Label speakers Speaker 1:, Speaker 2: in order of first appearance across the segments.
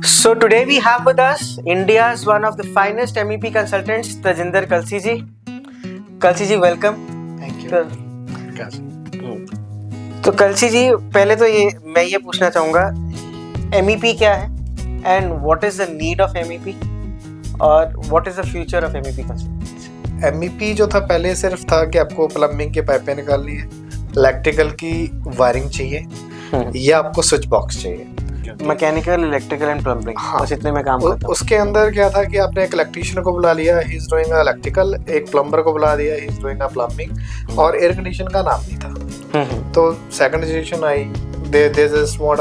Speaker 1: So today we have with us India's one of the finest MEP consultants, Tajinder Kalsi ji. Kalsi ji, welcome.
Speaker 2: Thank you.
Speaker 1: तो कलसी जी, पहले तो मैं ये पूछना चाहूँगा, MEP क्या है and what is the need of MEP और what is the future of MEP consultancy?
Speaker 2: MEP जो था पहले सिर्फ था कि आपको प्लम्बिंग के पाइपें निकालनी है, इलेक्ट्रिकल की वायरिंग चाहिए या आपको स्विच बॉक्स चाहिए,
Speaker 1: मैकेनिकल, इलेक्ट्रिकल एंड प्लम्बिंग, बस इतने में काम करता हूँ।
Speaker 2: उसके अंदर क्या था कि आपने एक इलेक्ट्रिशियन को बुला लिया, ही इज डूइंग इलेक्ट्रिकल, एक प्लम्बर को बुला दिया, ही इज डूइंग प्लम्बिंग, और एयर कंडीशन का नाम नहीं था। तो सेकंड जनरेशन आई,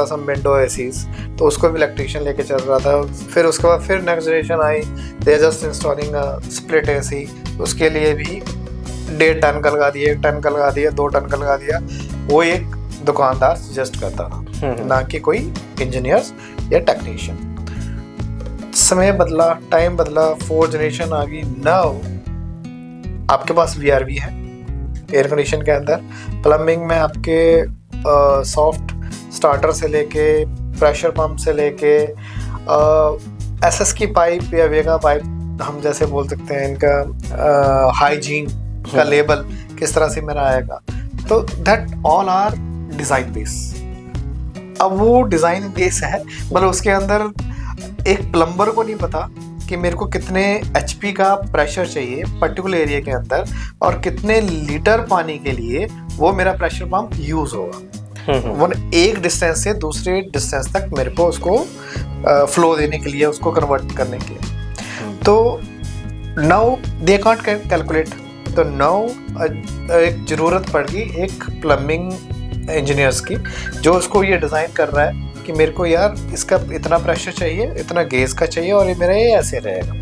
Speaker 2: सम विंडो एसीज, तो उसको भी इलेक्ट्रिशियन लेके चल रहा था। फिर उसके बाद फिर next generation I, they just installing split AC, उसके लिए भी 1.5 टन का लगा दिया, 1 टन का लगा दिया, 2 टन का लगा दिया। वो एक दुकानदार सजेस्ट करता था, ना कि कोई इंजीनियर्स या टेक्नीशियन। समय बदला, टाइम बदला, 4th जनरेशन आ गई। नाउ आपके पास VRV है एयर कंडीशन के अंदर, प्लम्बिंग में आपके सॉफ्ट स्टार्टर से लेके प्रेशर पंप से लेके SS की पाइप या वेगा पाइप, हम जैसे बोल सकते हैं, इनका हाइजीन का लेबल किस तरह से मेरा आएगा, तो that all are design base. अब वो डिज़ाइन बेस है, मतलब उसके अंदर एक प्लम्बर को नहीं पता कि मेरे को कितने HP का प्रेशर चाहिए पर्टिकुलर एरिया के अंदर और कितने लीटर पानी के लिए वो मेरा प्रेशर पंप यूज होगा। वो एक डिस्टेंस से दूसरे डिस्टेंस तक मेरे को उसको फ्लो देने के लिए, उसको कन्वर्ट करने के लिए। तो नाउ दे कांट कैलकुलेट, तो नाउ एक ज़रूरत पड़ गई एक प्लम्बिंग इंजीनियर्स की, जो उसको ये डिज़ाइन कर रहा है कि मेरे को यार इसका इतना प्रेशर चाहिए, इतना गैस का चाहिए, और ये मेरा ये ऐसे रहेगा।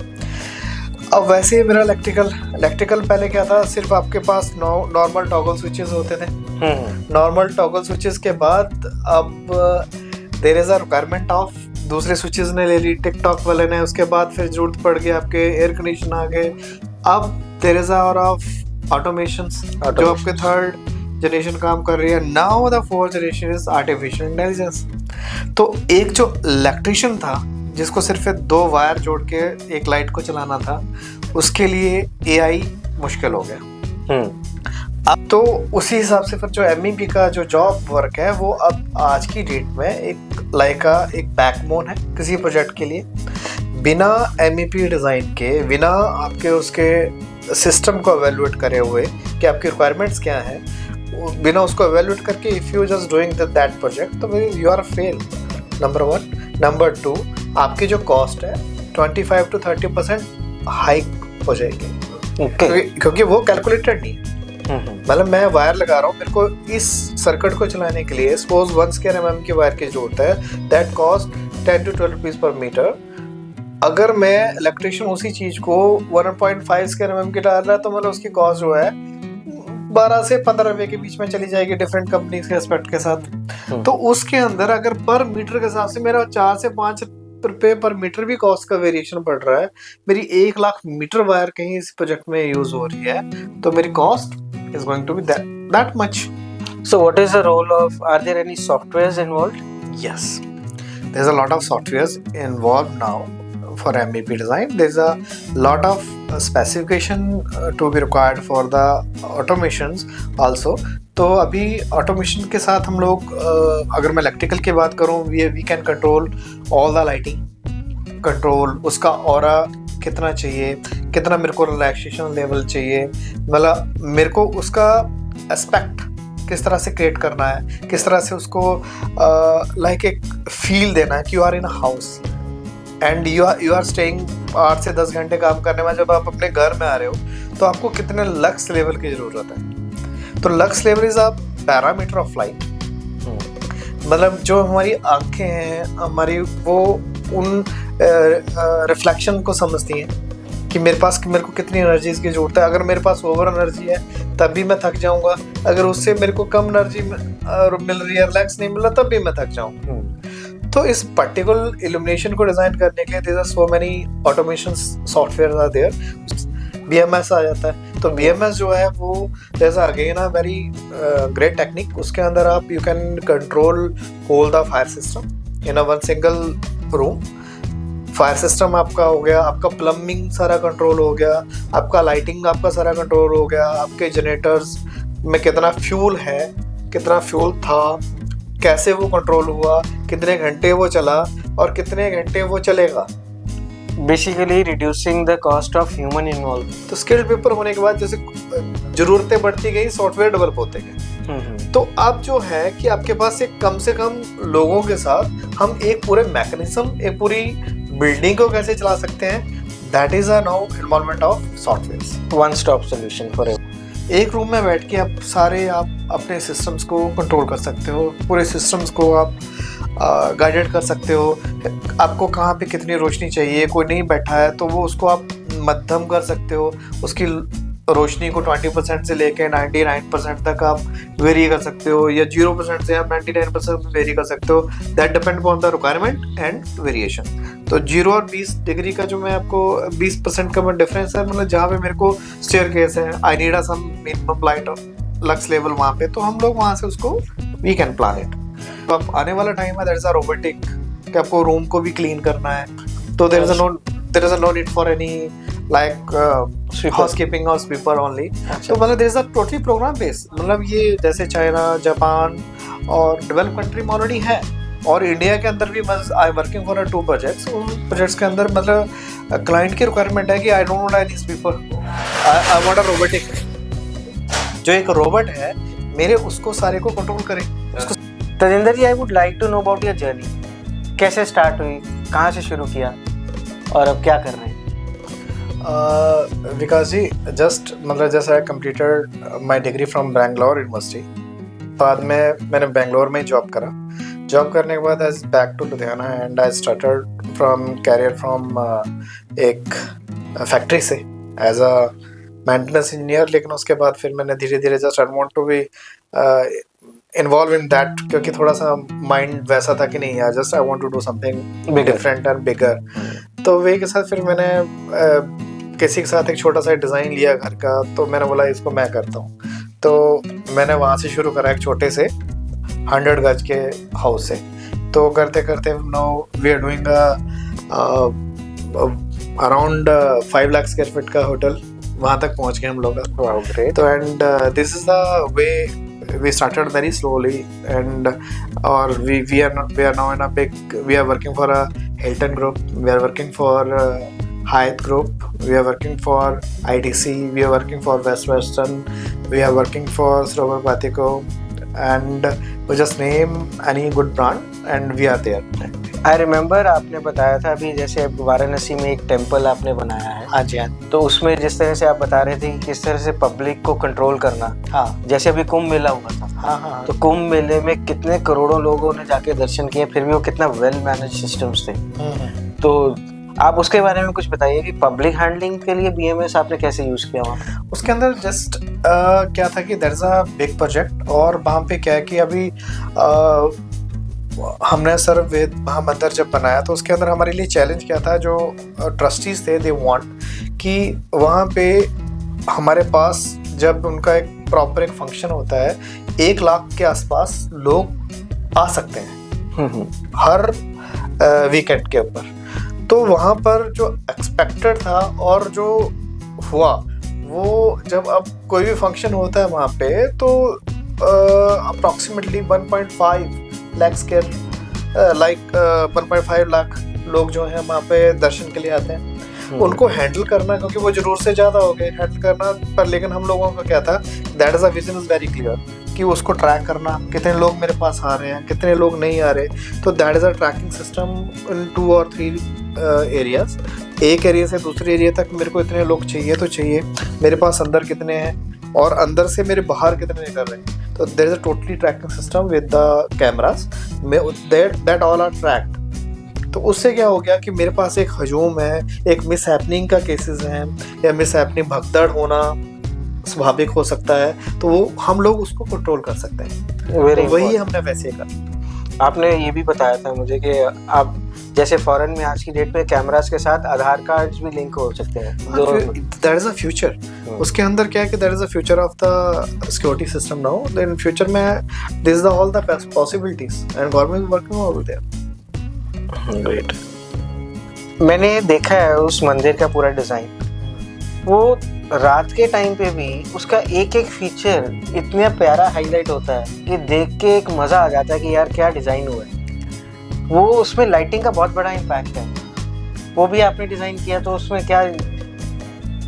Speaker 2: अब वैसे ही मेरा इलेक्ट्रिकल पहले क्या था, सिर्फ आपके पास नॉर्मल टॉगल स्विचेस होते थे। नॉर्मल टॉगल स्विचेस के बाद अब there is a requirement of दूसरे स्विचेस ने ले ली, टिकटॉक वाले ने, उसके बाद फिर जरूरत पड़ गई आपके एयर कंडीशन आ गए। अब देयर इज ऑफ ऑटोमेशंस जो आपके 3rd जनरेशन काम कर रही है। Now the 4th generation is artificial intelligence. तो एक जो इलेक्ट्रिशियन था जिसको सिर्फ 2 वायर जोड़ के एक लाइट को चलाना था, उसके लिए AI मुश्किल हो गया। अब तो उसी हिसाब से फिर जो MEP का जो जॉब वर्क है, वो अब आज की डेट में एक बैकबोन है किसी प्रोजेक्ट के लिए। बिना MEP डिज़ाइन के, बिना आपके उसके सिस्टम को एवेल्युएट करे हुए कि आपकी रिक्वायरमेंट्स क्या हैं, बिना उसको एवेल्युएट करके if you just doing that project, तो you are fail, number 1। Number 2, आपकी जो कॉस्ट है 25 to 30% हाइक हो जाएगी। क्योंकि वो कैलकुलेटेड नहीं है। मतलब मैं वायर लगा रहा हूँ, मेरे को इस सर्किट को चलाने के लिए सपोज 1 square mm की वायर की जरूरत है, दैट कॉस्ट 10 to 12 रुपीज़ पर मीटर। अगर मैं इलेक्ट्रिशियन उसी चीज़ को 1.5 square mm की डाल रहा है, तो मतलब उसकी कॉस्ट जो है 12 से 15 रुपए के बीच में चली जाएगी डिफरेंट कंपनीज के एस्पेक्ट के साथ। तो उसके अंदर अगर पर मीटर के हिसाब से मेरा 4 से 5 रुपए पर मीटर भी कॉस्ट का वेरिएशन पड़ रहा है, मेरी 1 लाख मीटर वायर कहीं इस प्रोजेक्ट में यूज हो रही है, तो मेरी cost is going to be that much.
Speaker 1: So what is the role of, are there any softwares involved?
Speaker 2: Yes, there's a lot of softwares involved now for MEP design. There's a lot of specification to be required for the automations also. तो अभी automation के साथ हम लोग, अगर मैं electrical की बात करूँ, we can control all the lighting, control उसका ऑरा कितना चाहिए, कितना मेरे को रिलैक्सेशन लेवल चाहिए, मतलब मेरे को उसका एस्पेक्ट किस तरह से क्रिएट करना है, किस तरह से उसको लाइक एक फील देना है कि you are in a house and you are staying 8 से 10 घंटे काम करने में, जब आप अपने घर में आ रहे हो तो आपको कितने लक्स लेवल की ज़रूरत है। तो lux level is a parameter of light. मतलब जो हमारी आंखें हैं हमारी, वो उन रिफ्लेक्शन को समझती हैं कि मेरे को कितनी एनर्जी की ज़रूरत है। अगर मेरे पास ओवर एनर्जी है तब भी मैं थक जाऊंगा, अगर उससे मेरे को कम एनर्जी मिल रही है, रिलैक्स नहीं मिल रहा, तब भी मैं थक जाऊंगा। तो इस पर्टिकुलर इल्यूमिनेशन को डिज़ाइन करने के लिए there are so many automation software are there. BMS आ जाता है, तो BMS जो है वो there is again a very great technique. उसके अंदर आप you can control whole the fire system in a one single room. Fire system आपका हो गया, आपका प्लम्बिंग सारा कंट्रोल हो गया, आपका लाइटिंग आपका सारा कंट्रोल हो गया, आपके जनरेटर्स में कितना फ्यूल है, कितना फ्यूल था, कैसे वो कंट्रोल हुआ, कितने घंटे वो चला और कितने घंटे वो चलेगा।
Speaker 1: Basically reducing the cost of human involve.
Speaker 2: तो स्किल्ड पेपर होने के बाद जैसे जरूरतें बढ़ती गई, सॉफ्टवेयर डेवलप होते गए। तो अब जो है कि आपके पास एक कम से कम लोगों के साथ हम एक पूरे मैकेनिज्म, एक पूरी बिल्डिंग को कैसे चला सकते हैं, that is a now involvement of software.
Speaker 1: One stop solution for
Speaker 2: एक रूम में बैठ के आप अपने सिस्टम्स को कंट्रोल कर सकते हो, पूरे सिस्टम्स को आप गाइडेड कर सकते हो। आपको कहाँ पे कितनी रोशनी चाहिए, कोई नहीं बैठा है तो वो उसको आप मध्यम कर सकते हो, उसकी रोशनी को 20% से लेके 99% तक आप वेरी कर सकते हो, या 0% से आप 99% वेरी कर सकते हो। That depend upon the requirement and variation. तो 0 और 20 डिग्री का जो मैं आपको 20% का डिफरेंस है, मतलब जहाँ पे मेरे को स्टेयरकेस है, I need some minimum light lux level वहाँ पे, तो हम लोग वहाँ से उसको वी कैन प्लान इट। तो अब आने वाला टाइम है, दैट इज अ रोबोटिक, कि आपको रूम को भी क्लीन करना है, तो there is a no need for any like housekeeping और स्वीपर ओनली। तो मतलब there is a totally program base, मतलब ये जैसे चाइना, जापान और डेवलप कंट्री में ऑलरेडी है, और इंडिया के अंदर भी I am working for 2 projects. उन प्रोजेक्ट्स के अंदर मतलब क्लाइंट की रिक्वायरमेंट है कि I don't want any sweeper, I want a robotic, जो एक रोबोट है मेरे उसको सारे को कंट्रोल करे।
Speaker 1: Tajinder ji, I would like to know about your journey. कैसे स्टार्ट हुई, कहाँ से शुरू किया और अब क्या कर रहे हैं?
Speaker 2: विकास जी, जस्ट मतलब जैसे I completed my degree from Bangalore university, बाद में मैंने बैंगलोर में जॉब करा। जॉब करने के बाद I back to Ludhiana and I started from career from एक फैक्ट्री से एज अ मेंटेनेंस इंजीनियर। लेकिन उसके बाद फिर मैंने धीरे धीरे just I want to be involve in that, क्योंकि थोड़ा सा माइंड वैसा था कि नहीं यार, just I want to do something different and bigger. तो वे के साथ फिर मैंने किसी के साथ एक छोटा सा डिज़ाइन लिया घर का, तो मैंने बोला इसको मैं करता हूँ। तो मैंने वहाँ से शुरू करा एक छोटे से 100 गज के हाउस से। तो करते करते now we are doing around 5 lakh square feet का होटल, वहाँ तक पहुँच गए हम लोग। तो and this is the way we started very slowly, and or we are now in a big, we are working for a Hilton group, we are working for Hyatt group, we are working for ITC, we are working for Best Western, we are working for Sarovar Batico, and we just name any good brand and we are there.
Speaker 1: I remember आपने बताया था अभी, जैसे वाराणसी में एक temple आपने बनाया है।
Speaker 2: हाँ जी, हाँ।
Speaker 1: तो उसमें जिस तरह से आप बता रहे थे कि किस तरह से पब्लिक को कंट्रोल करना,
Speaker 2: हाँ,
Speaker 1: जैसे अभी कुंभ मेला हुआ था,
Speaker 2: हाँ, हाँ,
Speaker 1: तो कुंभ मेले में कितने करोड़ों लोगों ने जाके दर्शन किए, फिर भी वो कितना वेल मैनेज सिस्टम्स थे। तो आप उसके बारे में कुछ बताइए कि पब्लिक हैंडलिंग के लिए BMS आपने कैसे यूज किया वहाँ?
Speaker 2: उसके अंदर जस्ट क्या था कि there is a big project, और वहाँ पे क्या है कि अभी हमने सर वेद महामंदिर जब बनाया, तो उसके अंदर हमारे लिए चैलेंज क्या था, जो ट्रस्टीज थे दे वांट कि वहाँ पे हमारे पास जब उनका एक प्रॉपर एक फंक्शन होता है, 1 लाख के आसपास लोग आ सकते हैं हर वीकेंड के ऊपर। तो वहाँ पर जो एक्सपेक्टेड था और जो हुआ, वो जब अब कोई भी फंक्शन होता है वहाँ पे, तो अप्रॉक्सीमेटली 1.5 लाख स्क्वायर 1.5 लाख लोग जो हैं वहाँ पे दर्शन के लिए आते हैं। उनको हैंडल करना, क्योंकि वो जरूर से ज़्यादा हो गए हैंडल करना, पर लेकिन हम लोगों का क्या था, that is a vision is very clear, कि उसको ट्रैक करना, कितने लोग मेरे पास आ रहे हैं, कितने लोग नहीं आ रहे। तो that is a tracking system in 2 और 3 एरियाज। एक एरिया से दूसरे एरिया तक मेरे को इतने लोग चाहिए तो चाहिए, मेरे पास अंदर कितने हैं और अंदर से मेरे बाहर कितने निकल रहे हैं। तो there is a totally tracking system with the cameras, that all are tracked. तो उससे क्या हो गया कि मेरे पास एक हजूम है, एक मिस हैपनिंग का केसेस हैं, या मिस हैपनिंग भगदड़ होना स्वाभाविक हो सकता है, तो वो हम लोग उसको कंट्रोल कर सकते हैं। तो वही हमने वैसे कहा।
Speaker 1: आपने ये भी बताया था मुझे कि आप जैसे फॉरेन में आज की डेट में कैमरास के साथ आधार कार्ड्स भी लिंक हो सकते हैं।
Speaker 2: That is a future. उसके अंदर क्या है कि that is a future of the security system now. In future में this is all the possibilities and government is working over there.
Speaker 1: Great. मैंने देखा है उस मंदिर का पूरा डिजाइन, वो रात के टाइम पे भी उसका एक एक फीचर इतना प्यारा हाईलाइट होता है कि देख के एक मजा आ जाता है कि यार क्या डिजाइन हुआ है। वो उसमें लाइटिंग का बहुत बड़ा इम्पैक्ट है, वो भी आपने डिजाइन किया, तो उसमें क्या?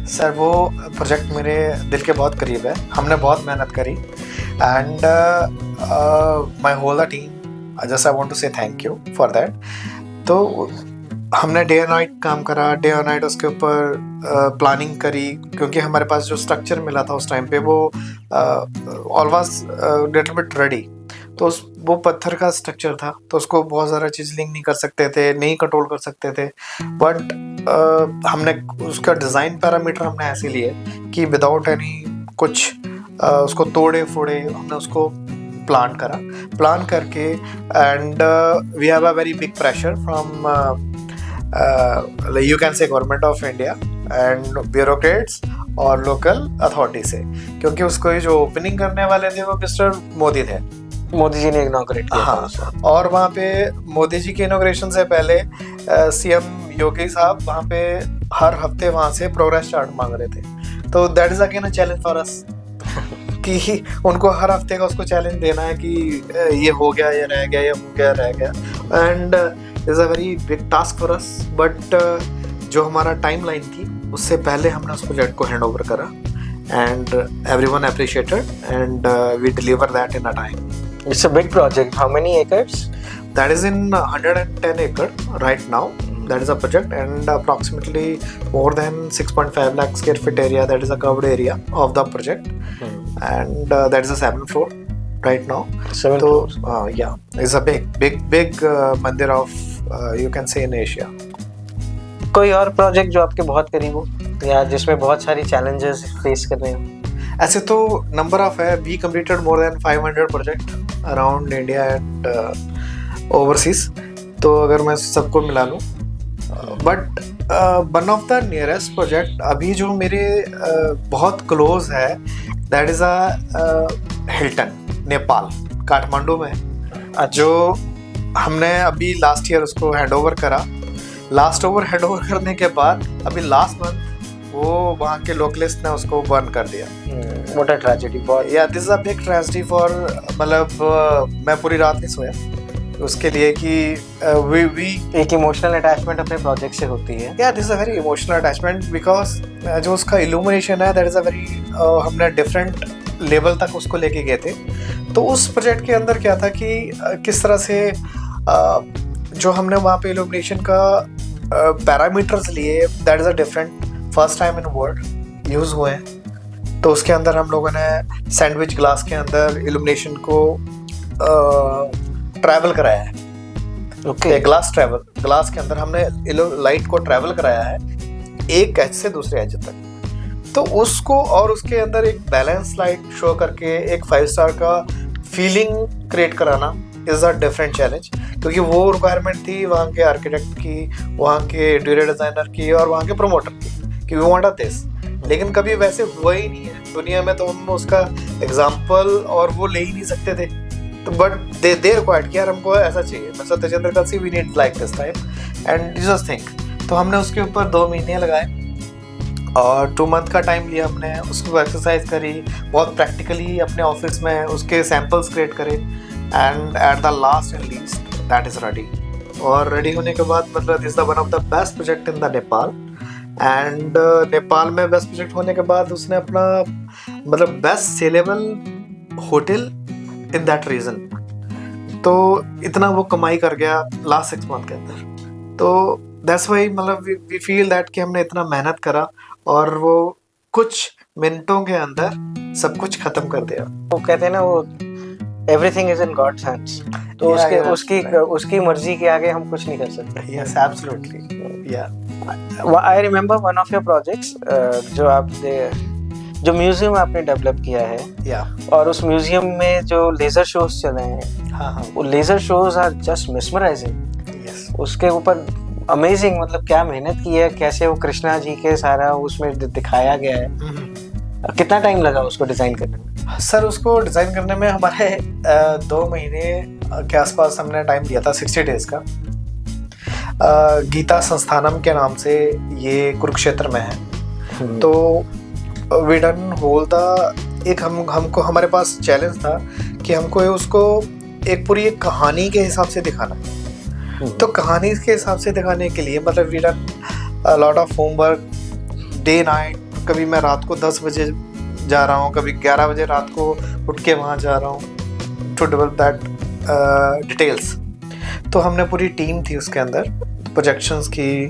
Speaker 2: सर वो प्रोजेक्ट मेरे दिल के बहुत करीब है, हमने बहुत मेहनत करी and my whole team just I want to say thank you for that. तो हमने डे एंड नाइट काम करा, डे और नाइट उसके ऊपर प्लानिंग करी, क्योंकि हमारे पास जो स्ट्रक्चर मिला था उस टाइम पे वो ऑलमोस्ट लिटिल बिट रेडी। तो वो पत्थर का स्ट्रक्चर था, तो उसको बहुत ज़्यादा चिजलिंग नहीं कर सकते थे, नहीं कंट्रोल कर सकते थे, बट हमने उसका डिज़ाइन पैरामीटर हमने ऐसे लिए कि विदाउट एनी कुछ उसको तोड़े फोड़े हमने उसको प्लान करके and we have a very big pressure from you can say government of India and bureaucrats और लोकल अथॉरिटी से, क्योंकि उसको जो ओपनिंग करने वाले थे वो मिस्टर मोदी थे,
Speaker 1: मोदी जी ने इनॉग्रेट किया।
Speaker 2: हाँ, और वहाँ पे मोदी जी के इनॉग्रेशन से पहले सीएम योगी साहब वहाँ पे हर हफ्ते वहाँ से प्रोग्रेस चार्ट मांग रहे थे। तो that is again a challenge for us कि उनको हर हफ्ते का उसको चैलेंज देना है कि ये हो गया, ये रह गया, ये हो गया, रह गया, and is a very big task for us. But जो हमारा टाइमलाइन थी उससे पहले हमने उस प्रोजेक्ट को हैंड ओवर करा and everyone appreciated and we deliver that in a time.
Speaker 1: It's a big project. How many acres?
Speaker 2: That is in 110 acre right now. That is a project and approximately more than 6.5 lakh square feet area. That is a covered area of the project, and that is a 7th floor right now.
Speaker 1: 7 floors.
Speaker 2: Yeah, it's a big mandir of you can say in Asia.
Speaker 1: कोई और project जो आपके बहुत करीब हो या जिसमें बहुत सारी चैलेंजेस फेस कर रहे हो?
Speaker 2: ऐसे तो नंबर ऑफ है, we completed more than 500 project around India and overseas, तो अगर मैं सबको मिला लूँ, but one of the nearest project अभी जो मेरे बहुत क्लोज है that is a Hilton, Nepal, Kathmandu में, जो हमने अभी लास्ट ईयर उसको हैंड ओवर करा। हैंड ओवर करने के बाद अभी लास्ट मंथ वो वहाँ के लोकलिस्ट ने उसको बर्न कर दिया।
Speaker 1: What a tragedy.
Speaker 2: या this is a big tragedy for, मतलब मैं पूरी रात नहीं सोया उसके लिए कि वी
Speaker 1: एक इमोशनल अटैचमेंट अपने प्रोजेक्ट से होती है।
Speaker 2: या this is a very emotional attachment because जो उसका इल्यूमिनेशन है दैट इज अ वेरी, हमने डिफरेंट लेवल तक उसको लेके गए थे। तो उस प्रोजेक्ट के अंदर क्या था कि किस तरह से जो हमने वहाँ पे इल्यूमिनेशन का पैरामीटर्स लिए that is a different, first time in world use हुए हैं। तो उसके अंदर हम लोगों ने सैंडविच ग्लास के अंदर इल्यूमिनेशन को ट्रैवल कराया है।
Speaker 1: ओके,
Speaker 2: ग्लास के अंदर हमने लाइट को ट्रैवल कराया है एक एज से दूसरे एज तक। तो उसको और उसके अंदर एक बैलेंस लाइट शो करके एक 5 स्टार का फीलिंग क्रिएट कराना इज अ डिफरेंट चैलेंज, क्योंकि वो रिक्वायरमेंट थी वहाँ के आर्किटेक्ट की, वहाँ के इंटीरियर डिजाइनर की और वहाँ के प्रोमोटर की कि वी वांट दिस। लेकिन कभी वैसे हुआ ही नहीं है दुनिया में, तो हम उसका एग्जाम्पल और वो ले ही नहीं सकते थे। तो बट दे रिक्वायर्ड कि यार हमको ऐसा चाहिए, mister Tejendra Kalsi, we need like this type and you just think. तो हमने उसके ऊपर 2 महीने लगाए और 2 मंथ का टाइम लिया, हमने उसको एक्सरसाइज करी बहुत प्रैक्टिकली अपने ऑफिस में, उसके सैम्पल्स क्रिएट करे and at the last and least that is ready. और रेडी होने के बाद मतलब this the one of the best project in the Nepal and Nepal में बेस्ट प्रोजेक्ट होने के बाद उसने अपना मतलब best sellable hotel in that region, तो इतना वो कमाई कर गया लास्ट 6 मंथ के अंदर। तो दैट्स वाई मतलब वी फील दैट कि हमने इतना मेहनत करा और वो कुछ मिनटों के अंदर सब कुछ खत्म कर दिया।
Speaker 1: वो कहते हैं ना, वो everything is in god's hands, तो उसकी मर्जी के आगे हम कुछ नहीं कर सकते।
Speaker 2: यस एब्सोल्युटली, या
Speaker 1: I remember one of your projects जो आपने जो म्यूजियम आपने डेवलप किया है,
Speaker 2: या
Speaker 1: और उस म्यूजियम में जो लेजर शोज चले हैं,
Speaker 2: हाँ,
Speaker 1: वो laser shows are just mesmerising.
Speaker 2: Yes,
Speaker 1: उसके ऊपर अमेजिंग, मतलब क्या मेहनत की है, कैसे वो कृष्णा जी के सारा उसमें दिखाया गया है। कितना टाइम लगा उसको डिजाइन करने में?
Speaker 2: सर उसको डिजाइन करने में हमारे 2 महीने के आसपास हमने टाइम दिया था, 60 डेज का। गीता संस्थानम के नाम से ये कुरुक्षेत्र में है। तो वी डन होल द एक हमको हमारे पास चैलेंज था कि हमको उसको एक पूरी एक कहानी के हिसाब से दिखाना है। तो कहानी के हिसाब से दिखाने के लिए मतलब we done a lot of homework day night. कभी मैं रात को 10 बजे जा रहा हूँ, कभी 11 बजे रात को उठ के वहाँ जा रहा हूँ टू डेवलप दैट डिटेल्स। तो हमने पूरी टीम थी उसके अंदर, प्रोजेक्शंस की,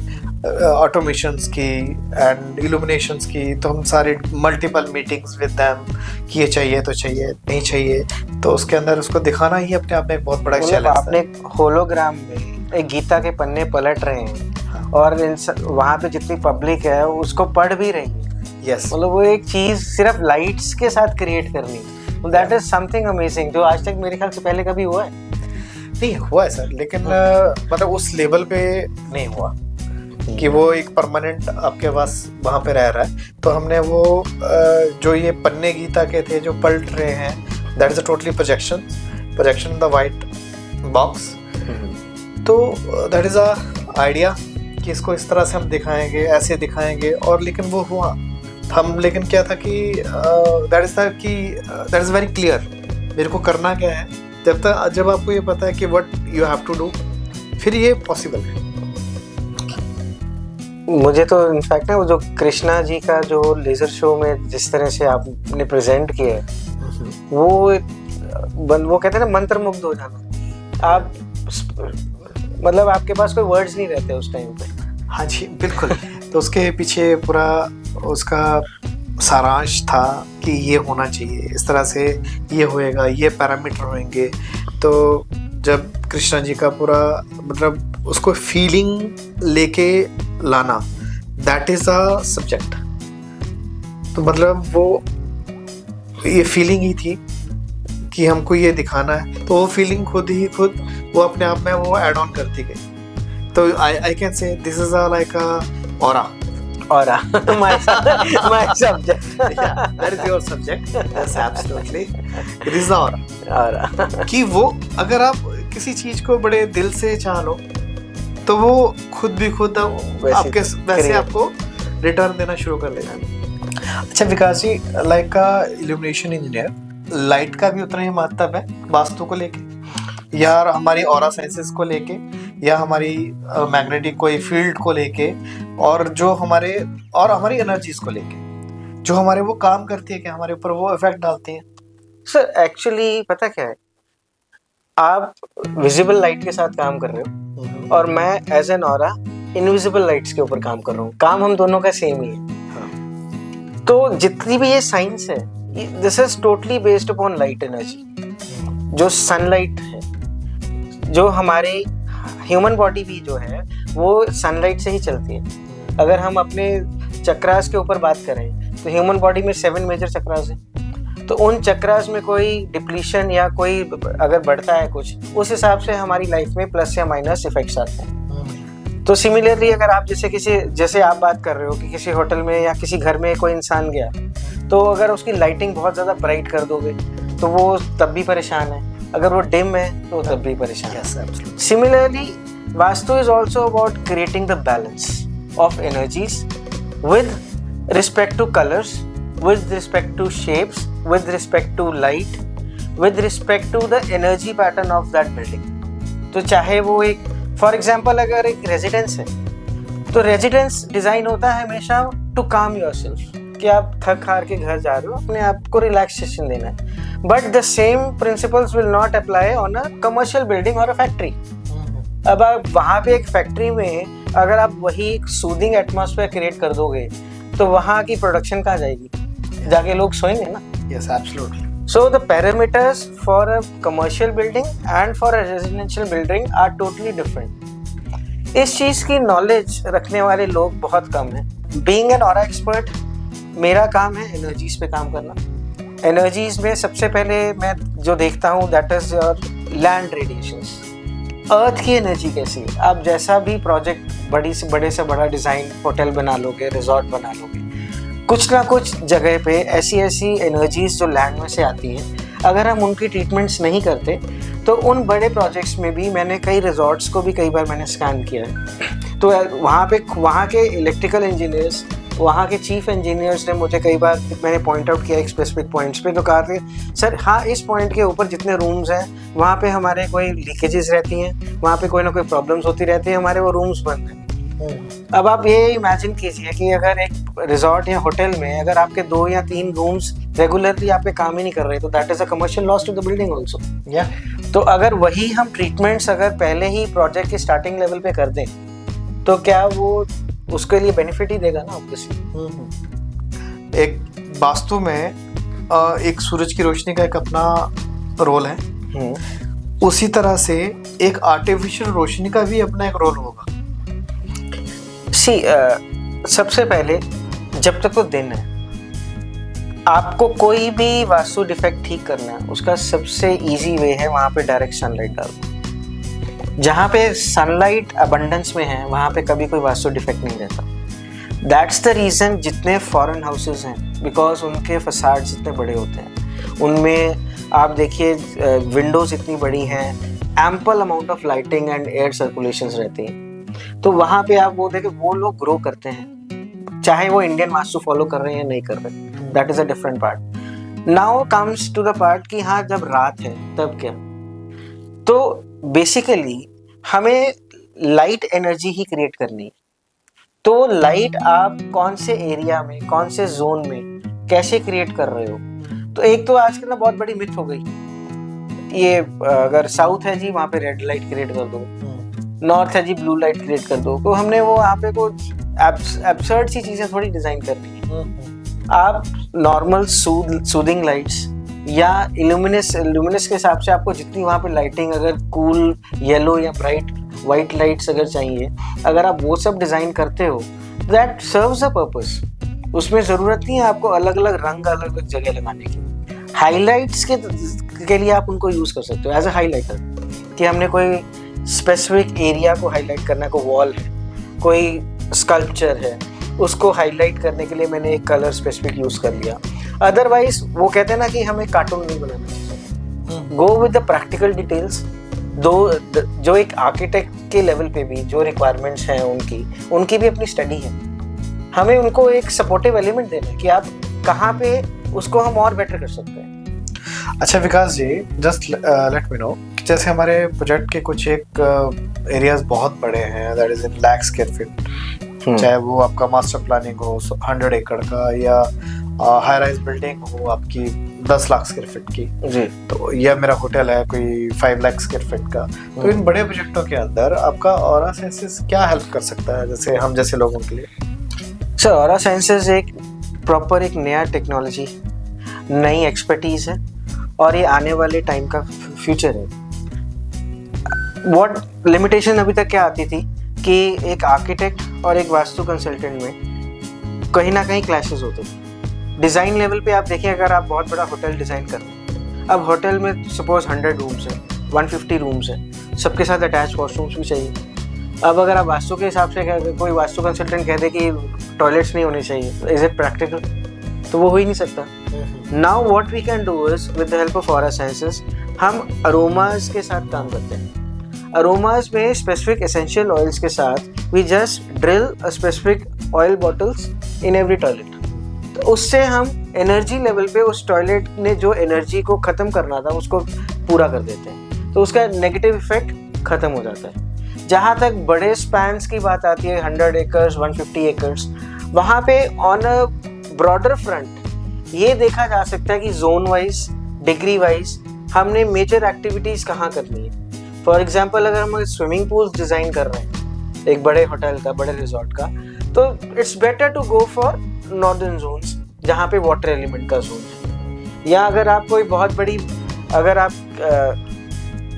Speaker 2: ऑटोमेशंस की एंड इल्यूमिनेशंस की। तो हम सारे मल्टीपल मीटिंग्स विद देम कि ये चाहिए तो चाहिए, नहीं चाहिए। तो उसके अंदर उसको दिखाना ही अपने आप में बहुत बड़ा चैलेंज था।
Speaker 1: आपने होलोग्राम में एक गीता के पन्ने पलट रहे हैं और वहाँ पे जितनी पब्लिक है उसको पढ़ भी रही है।
Speaker 2: यस,
Speaker 1: मतलब वो एक चीज सिर्फ लाइट्स के साथ क्रिएट करनी, दैट इज समथिंग अमेजिंग जो आज तक मेरे ख्याल से पहले कभी हुआ है
Speaker 2: नहीं हुआ है सर। लेकिन मतलब उस लेवल पे नहीं हुआ कि वो एक परमानेंट आपके पास वहाँ पे रह रहा है। तो हमने वो जो ये पन्ने गीता के थे जो पलट रहे हैं, that is a totally projection the white box. तो दैट इज अ आइडिया कि इसको इस तरह से हम दिखाएंगे, ऐसे दिखाएंगे। और लेकिन वो हुआ हम, लेकिन क्या था कि दैट इज वेरी क्लियर मेरे को करना क्या है। जब आपको ये पता है कि what you have to do, फिर ये पॉसिबल है।
Speaker 1: मुझे तो इनफैक्ट ना वो जो कृष्णा जी का जो लेजर शो में जिस तरह से आपने प्रेजेंट किया है, वो कहते हैं ना मंत्र मुग्ध हो जाना। आप मतलब आपके पास कोई वर्ड्स नहीं रहते उस टाइम पे।
Speaker 2: हाँ जी बिल्कुल। तो उसके पीछे पूरा उसका सारांश था कि ये होना चाहिए, इस तरह से ये होएगा, ये पैरामीटर होंगे। तो जब कृष्णा जी का पूरा मतलब उसको फीलिंग लेके लाना, दैट इज अ सब्जेक्ट। तो मतलब वो ये फीलिंग ही थी कि हमको ये दिखाना है। तो वो फीलिंग खुद वो अपने आप में वो ऐड ऑन करती गई। तो I can say this is like a aura
Speaker 1: my subject.
Speaker 2: Yeah, that is your subject. Yes, absolutely. It is the aura. कि वो अगर आप किसी चीज को बड़े दिल से चाह लो तो वो खुद आपके वैसे आपको रिटर्न देना शुरू कर देगा। अच्छा विकास जी, लाइक का इल्यूमिनेशन इंजीनियर, लाइट का भी उतना ही महत्व है वास्तु को लेके, या हमारी ऑरा साइंसेस को लेके, या हमारी मैग्नेटिक कोई फील्ड को लेके, और जो हमारी एनर्जीज को लेके जो हमारे वो काम करती है कि हमारे ऊपर वो इफेक्ट डालती है।
Speaker 1: सर एक्चुअली पता क्या है, आप विजिबल लाइट के साथ काम कर रहे हो और मैं as an aura invisible lights के ऊपर काम कर रहा हूँ। काम हम दोनों का सेम ही है। तो जितनी भी ये साइंस है, this is totally based upon light energy. जो सनलाइट है, जो हमारे ह्यूमन बॉडी भी जो है वो सनलाइट से ही चलती है। अगर हम अपने चक्रास के ऊपर बात करें तो ह्यूमन बॉडी में 7 मेजर चक्रास है। तो उन चक्रास में कोई डिप्लीशन या कोई अगर बढ़ता है कुछ, उस हिसाब से हमारी लाइफ में प्लस या माइनस इफेक्ट्स आते हैं। तो सिमिलरली अगर आप जैसे आप बात कर रहे हो कि किसी होटल में या किसी घर में कोई इंसान गया, तो अगर उसकी लाइटिंग बहुत ज़्यादा ब्राइट कर दोगे तो वो तब भी परेशान है, अगर वो डिम है तो तब भी परेशान है। Similarly vastu is also about creating the balance of energies with respect to colors, with respect to shapes, with respect to light, with respect to the energy pattern of that building. तो चाहे वो एक फॉर एग्जाम्पल अगर एक residence है तो residence design होता है हमेशा टू काम योरसेल्फ, कि आप थक हार के घर जा रहे हो, अपने आप को रिलैक्सेशन देना है। But the same principles will not apply on a commercial building और अ फैक्ट्री। अब आप वहाँ पे एक फैक्ट्री में अगर आप वही एक सूदिंग एटमॉस्फेयर क्रिएट कर दोगे तो वहाँ की प्रोडक्शन कहाँ जाएगी? जाके लोग सोएंगे ना।
Speaker 2: Yes absolutely.
Speaker 1: So the parameters for a commercial building and for a residential building are totally different. इस चीज़ की नॉलेज रखने वाले लोग बहुत कम हैं। Being an aura expert, मेरा काम है एनर्जीज पे काम करना। एनर्जीज में सबसे पहले मैं जो देखता हूँ that is your land radiations. Earth की एनर्जी कैसी है? आप जैसा भी प्रोजेक्ट बड़े से बड़ा डिज़ाइन होटल बना लोगे, रिजॉर्ट बना लोगे, कुछ ना कुछ जगह पे ऐसी एनर्जीज जो लैंड में से आती हैं अगर हम उनकी ट्रीटमेंट्स नहीं करते तो उन बड़े प्रोजेक्ट्स में भी मैंने कई रिजॉर्ट्स को भी कई बार मैंने स्कैन किया है, तो वहाँ के इलेक्ट्रिकल इंजीनियर्स, वहाँ के चीफ इंजीनियर्स ने मुझे कई बार, मैंने पॉइंट आउट किया एक स्पेसिफिक पॉइंट्स पे, तो कहा थे सर हाँ इस पॉइंट के ऊपर जितने रूम्स हैं वहाँ पे हमारे कोई लीकेजेस रहती हैं, वहाँ पे कोई ना कोई प्रॉब्लम्स होती रहती है, हमारे वो रूम्स बंद हैं। अब आप ये इमेजिन कीजिए कि अगर एक रिजॉर्ट या होटल में अगर आपके 2 या 3 रूम्स रेगुलरली आप पे काम ही नहीं कर रहे, तो that is a commercial loss to the building also. तो अगर वही हम ट्रीटमेंट्स अगर पहले ही प्रोजेक्ट के स्टार्टिंग लेवल पे कर दें तो क्या वो उसके लिए बेनिफिट ही देगा ना ऑब्वियसली।
Speaker 2: एक वास्तु में एक सूरज की रोशनी का एक अपना रोल है, उसी तरह से एक आर्टिफिशियल रोशनी का भी अपना एक रोल होगा।
Speaker 1: सबसे पहले जब तक तो दिन है, आपको कोई भी वास्तु डिफेक्ट ठीक करना है उसका सबसे इजी वे है वहाँ पे डायरेक्ट सनलाइट डालना। जहाँ पे सनलाइट अबंडेंस में है वहाँ पे कभी कोई वास्तु डिफेक्ट नहीं रहता। दैट्स द रीज़न जितने फॉरेन हाउसेज हैं, बिकॉज उनके फसाड्स इतने बड़े होते हैं, उनमें आप देखिए विंडोज इतनी बड़ी हैं, ample amount of lighting and air circulations रहती हैं, तो वहाँ पे आप वो देखें वो लोग ग्रो करते हैं, चाहे वो इंडियन वास्तु फॉलो कर रहे हैं या नहीं कर रहे, that is a different part. Now comes to the part कि हाँ जब रात है तब क्या, तो बेसिकली हमें लाइट एनर्जी ही क्रिएट करनी है। तो लाइट आप कौन से एरिया में, कौन से जोन में कैसे क्रिएट कर रहे हो, तो एक तो आजकल ना बहुत बड़ी मिथ हो गई, ये अगर साउथ है जी वहाँ पे रेड लाइट क्रिएट कर दो, नॉर्थ है जी ब्लू लाइट क्रिएट कर दो, तो हमने वो वहाँ पे को एब्सर्ड सी चीजें थोड़ी डिजाइन करनी है। आप नॉर्मल सूदिंग लाइट्स या इल्यूमिनस के हिसाब से आपको जितनी वहाँ पे लाइटिंग, अगर कूल येलो या ब्राइट वाइट लाइट्स अगर चाहिए, अगर आप वो सब डिजाइन करते हो दैट सर्व्स अ पर्पस। उसमें जरूरत नहीं है आपको अलग अलग रंग अलग अलग जगह लगाने की। हाईलाइट्स के लिए आप उनको यूज कर सकते हो एज अ हाईलाइटर, कि हमने कोई स्पेसिफिक एरिया को हाईलाइट करना, कोई वॉल है, कोई स्कल्पचर है, उसको हाईलाइट करने के लिए मैंने एक कलर स्पेसिफिक यूज कर लिया। अदरवाइज वो कहते हैं ना कि हमें कार्टून नहीं बनाना चाहिए, go with the practical details. जो एक आर्किटेक्ट के लेवल पे भी जो रिक्वायरमेंट्स हैं उनकी भी अपनी स्टडी है, हमें उनको एक सपोर्टिव एलिमेंट देना है कि आप कहाँ पे उसको हम और बेटर कर सकते हैं।
Speaker 2: अच्छा विकास जी, जस्ट लेट मी नो, जैसे हमारे प्रोजेक्ट के कुछ एक एरियाज बहुत बड़े हैं, that is in lakh square feet, चाहे वो आपका मास्टर प्लानिंग हो 100 एकड़ का या हाई राइज बिल्डिंग हो आपकी 10 लाख स्क्वायर फीट की
Speaker 1: जी,
Speaker 2: तो या मेरा होटल है कोई 5 लाख स्क्वायर फीट का, तो इन बड़े प्रोजेक्टों के अंदर आपका ऑरा सेंसेस क्या हेल्प कर सकता है जैसे हम जैसे लोगों के लिए?
Speaker 1: सर ऑरा सेंसेस एक प्रॉपर एक नया टेक्नोलॉजी, नई एक्सपर्टीज है और ये आने वाले टाइम का फ्यूचर है। व्हाट लिमिटेशन अभी तक क्या आती थी कि एक आर्किटेक्ट और एक वास्तु कंसल्टेंट में कहीं ना कहीं क्लैशेस होते थे। डिज़ाइन लेवल पे आप देखिए, अगर आप बहुत बड़ा होटल डिज़ाइन कर रहे हैं, अब होटल में सपोज 100 रूम्स हैं, 150 रूम्स हैं, सबके साथ अटैच वॉशरूम्स भी चाहिए। अब अगर आप वास्तु के हिसाब से कोई वास्तु कंसल्टेंट कह दे कि टॉयलेट्स नहीं होने चाहिए, इज इट प्रैक्टिकल? तो वो हो ही नहीं सकता। Now what we can do is with the help of aura senses हम अरोमाज के साथ काम करते हैं। अरोमाज में स्पेसिफिक एसेंशियल ऑयल्स के साथ we just drill a specific oil bottles in every toilet, तो उससे हम एनर्जी लेवल पे उस टॉयलेट ने जो एनर्जी को ख़त्म करना था उसको पूरा कर देते हैं, तो उसका नेगेटिव इफेक्ट ख़त्म हो जाता है। जहाँ तक बड़े स्पैन्स की बात आती है, 100 एकर्स 150 एकर्स, वहाँ पे ऑन अ ब्रॉडर फ्रंट ये देखा जा सकता है कि जोन वाइज, डिग्री वाइज हमने मेजर एक्टिविटीज़ कहाँ करनी है। फॉर एग्जाम्पल अगर हम स्विमिंग पूल डिज़ाइन कर रहे हैं एक बड़े होटल का, बड़े रिजॉर्ट का, तो it's better to go for northern zones जहाँ पे वाटर एलिमेंट का जोन है। या अगर आप कोई बहुत बड़ी, अगर आप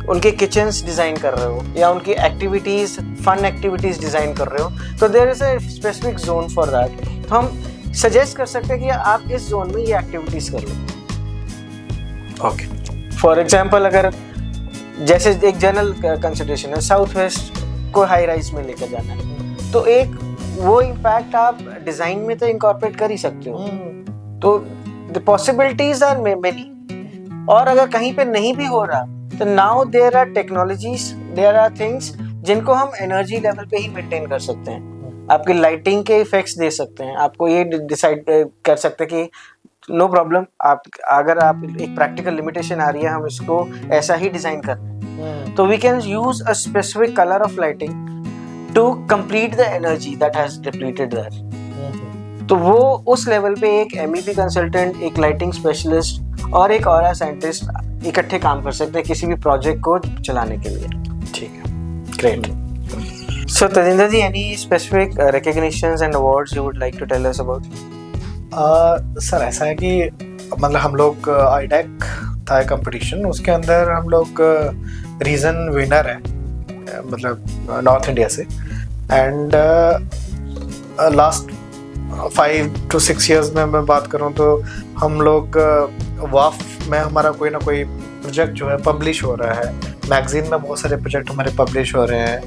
Speaker 1: उनके किचन्स डिज़ाइन कर रहे हो या उनकी एक्टिविटीज़, फन एक्टिविटीज़ डिज़ाइन कर रहे हो, तो there is a specific zone for that. तो हम सजेस्ट कर सकते हैं कि आप इस जोन में ये एक्टिविटीज़ कर लो।
Speaker 2: ओके,
Speaker 1: फॉर एग्जाम्पल अगर जैसे एक जनरल कंसिडरेशन है, साउथ वेस्ट को हाई राइज में लेकर जाना है, तो एक वो इम्पैक्ट आप डिज़ाइन में तो इंकॉर्पोरेट कर ही सकते हो। तो द पॉसिबिलिटीज आर मेनी। और अगर कहीं पे नहीं भी हो रहा तो now there are technologies, there are things जिनको हम एनर्जी लेवल पे ही मेंटेन कर सकते हैं। आपकी लाइटिंग के इफेक्ट्स दे सकते हैं, आपको ये डिसाइड कर सकते हैं कि नो प्रॉब्लम, आप अगर आप एक प्रैक्टिकल लिमिटेशन आ रही है, हम इसको ऐसा ही डिजाइन कर रहे हैं, तो we can use a specific colour of lighting to complete the energy that has depleted there. तो वो उस लेवल पे एक MEP कंसल्टेंट, एक लाइटिंग स्पेशलिस्ट और एक ऑरा साइंटिस्ट इकट्ठे काम कर सकते हैं किसी भी प्रोजेक्ट को चलाने के लिए।
Speaker 2: ठीक है,
Speaker 1: great. So Tajinder ji, any specific recognitions and awards you would like to tell us about?
Speaker 2: Sir ऐसा है कि मतलब हम लोग आईडेक था कंपटीशन, उसके अंदर हम लोग रीजन विनर है, मतलब नॉर्थ इंडिया से। एंड लास्ट 5 to 6 years में मैं बात करूं तो हम लोग वाफ में हमारा कोई ना कोई प्रोजेक्ट जो है पब्लिश हो रहा है, मैगजीन में बहुत सारे प्रोजेक्ट हमारे पब्लिश हो रहे हैं।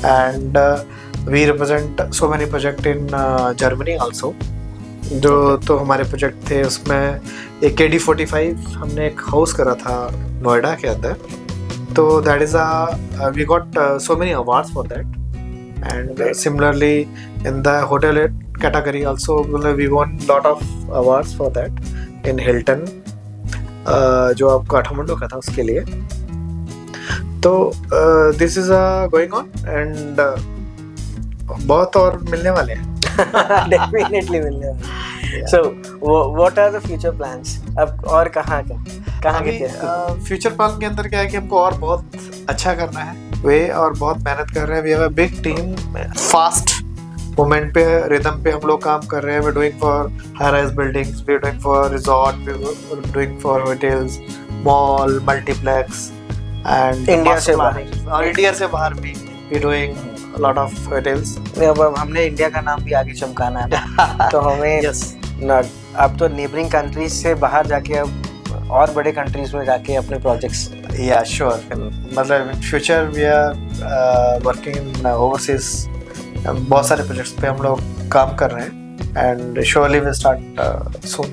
Speaker 2: And we represent so many project in Germany also. जो तो हमारे प्रोजेक्ट थे उसमें एक KD45 हमने एक हाउस करा था नोएडा के अंदर, तो that is we got so many awards for that. And similarly in the hotel category also we won lot of awards for that in Hilton, जो आप काठमांडू का था उसके लिए। तो this is going on and बहुत और मिलने वाले हैं।
Speaker 1: डेफिनेटली मिलने वाले। So what are the future plans? अब और कहाँ के
Speaker 2: फ्यूचर प्लान के अंदर क्या है कि हमको और बहुत अच्छा करना है वे, और बहुत मेहनत कर रहे हैं। We have a big team, fast moment पे, रिदम पे हम लोग काम कर रहे हैं। We doing for high rise buildings, we doing for resort, we doing for hotels, mall, multiplex and
Speaker 1: India से बाहर,
Speaker 2: और इंडिया से बाहर भी we doing lot of hotels.
Speaker 1: अब हमने इंडिया का नाम भी आगे चमकाना है तो हमें अब तो नेबरिंग कंट्रीज से बाहर जाके अब और बड़े कंट्रीज में जाके अपने प्रोजेक्ट्स।
Speaker 2: या श्योर, मतलब future we are working in overseas, बहुत सारे प्रोजेक्ट्स पे हम लोग काम कर रहे हैं and surely will start soon.